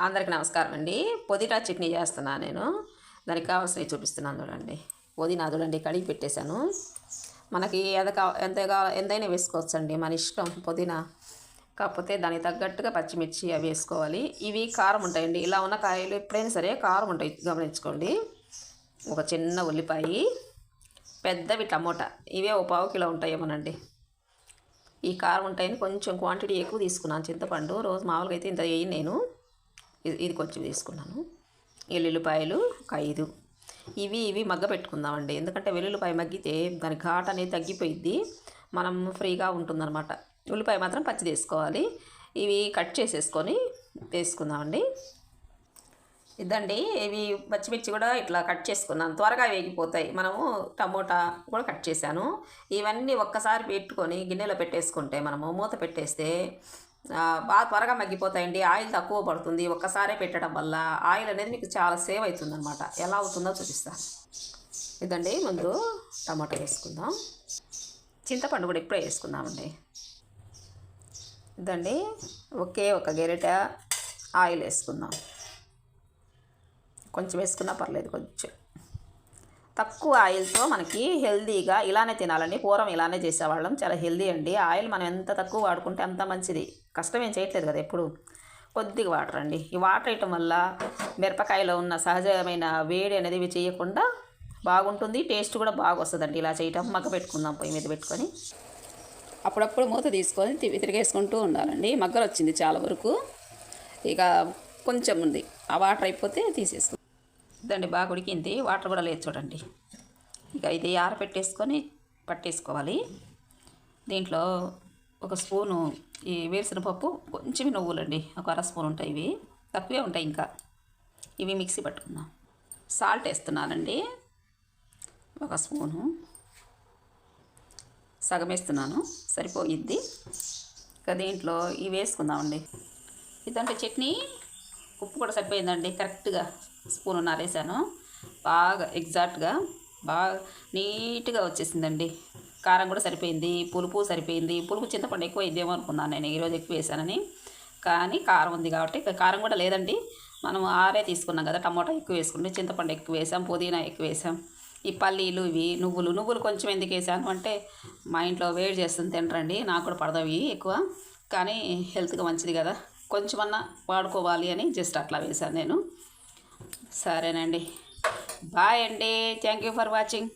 అందరికి నమస్కారం అండి. పుదీనా చట్నీ చేస్తున్నాను నేను. దానికి కావాల్సినవి చూపిస్తున్నాను చూడండి. పుదీనా చూడండి కడిగి పెట్టేశాను. మనకి ఎంతైనా వేసుకోవచ్చండి, మన ఇష్టం పుదీనా. కాకపోతే దానికి తగ్గట్టుగా పచ్చిమిర్చి అవి వేసుకోవాలి. ఇవి కారం ఉంటాయండి. ఇలా ఉన్న కాయలు ఎప్పుడైనా సరే కారం ఉంటాయి, గమనించుకోండి. ఒక చిన్న ఉల్లిపాయ, పెద్దవి టమోటా, ఇవే ఒక పావు కిలో ఉంటాయేమోనండి. ఈ కారం ఉంటాయని కొంచెం క్వాంటిటీ ఎక్కువ తీసుకున్నాను. చింతపండు రోజు మామూలుగా అయితే ఇంత వేయను నేను, ఇది కొంచెం తీసుకున్నాను. వెల్లుల్లిపాయలు ఒక 5. ఇవి మగ్గ పెట్టుకుందామండి. ఎందుకంటే వెల్లుల్లిపాయ మగ్గితే దాని ఘాట్ అనేది తగ్గిపోయిద్ది, మనం ఫ్రీగా ఉంటుందన్నమాట. ఉల్లిపాయ మాత్రం పచ్చి తీసుకోవాలి. ఇవి కట్ చేసేసుకొని వేసుకుందామండి. ఇదండి, ఇవి పచ్చిమిర్చి కూడా ఇట్లా కట్ చేసుకున్నాను, త్వరగా వేగిపోతాయి. మనము టమోటా కూడా కట్ చేశాను. ఇవన్నీ ఒక్కసారి పెట్టుకొని గిన్నెలో పెట్టేసుకుంటే, మనము మూత పెట్టేస్తే బాగా త్వరగా మగ్గిపోతాయండి. ఆయిల్ తక్కువ పడుతుంది ఒక్కసారే పెట్టడం వల్ల. ఆయిల్ అనేది మీకు చాలా సేవ్ అవుతుంది అనమాట. ఎలా అవుతుందో చూపిస్తాను. ఇదండి, ముందు టమాటా వేసుకుందాం. చింతపండు కూడా ఇప్పుడే వేసుకుందామండి. ఇదండి, ఒక గెరిట ఆయిల్ వేసుకుందాం. కొంచెం వేసుకున్నా పర్లేదు, కొంచెం తక్కువ ఆయిల్తో మనకి హెల్దీగా ఇలానే తినాలండి. పూర్వం ఇలానే చేసేవాళ్ళం, చాలా హెల్దీ అండి. ఆయిల్ మనం ఎంత తక్కువ వాడుకుంటే అంత మంచిది. కష్టం ఏం చేయట్లేదు కదా ఎప్పుడు. కొద్దిగా వాటర్ అండి. ఈ వాటర్ వేయటం వల్ల మిరపకాయలో ఉన్న సహజమైన వేడి అనేది ఇవి చేయకుండా బాగుంటుంది. టేస్ట్ కూడా బాగా వస్తుందండి ఇలా చేయటం. మగ్గ పెట్టుకుందాం పొయ్యి మీద పెట్టుకొని. అప్పుడప్పుడు మూత తీసుకొని తిరిగేసుకుంటూ ఉండాలండి. మగ్గలు వచ్చింది చాలా వరకు, ఇక కొంచెం ఉంది. ఆ వాటర్ అయిపోతే తీసేసుకుందాం. ఇదండి, బాగా ఉడికింది. వాటర్ కూడా లేదు చూడండి. ఇక ఇది ఆరబెట్టేసుకొని పట్టేసుకోవాలి. దీంట్లో ఒక స్పూను ఈ వేరుశనగపప్పు, కొంచెం నువ్వులండి, ఒక అర స్పూన్ ఉంటాయి. ఇవి తక్కువే ఉంటాయి. ఇంకా ఇవి మిక్సీ పట్టుకుందాం. సాల్ట్ వేస్తున్నానండి, ఒక స్పూను. సగం వేస్తున్నాను, సరిపోయిద్ది. ఇక దీంట్లో ఇవి వేసుకుందామండి. ఇదంటే చట్నీ ఉప్పు కూడా సరిపోయిందండి. కరెక్ట్గా స్పూనున్నర వేసాను. బాగా ఎగ్జాక్ట్గా బాగా నీట్గా వచ్చేసిందండి. కారం కూడా సరిపోయింది, పులుపు సరిపోయింది. పులుపు చింతపండు ఎక్కువ ఇద్దేమో అనుకున్నాను నేను, ఈరోజు ఎక్కువ వేసానని. కానీ కారం ఉంది కాబట్టి, కారం కూడా లేదండి. మనం ఆరే తీసుకున్నాం కదా, టమోటా ఎక్కువ వేసుకుంటే, చింతపండు ఎక్కువ వేసాం, పుదీనా ఎక్కువ వేసాం. ఈ పల్లీలు, ఇవి నువ్వులు కొంచెం ఎందుకు వేసాను అంటే, మా ఇంట్లో వేడి చేస్తుంది తినరండి, నాకు కూడా పడదవి ఎక్కువ. కానీ హెల్త్గా మంచిది కదా, కొంచెమన్నా వాడుకోవాలి అని జస్ట్ అట్లా వేసాను నేను. సరేనండి, బాయ్ అండి. Thank you for watching.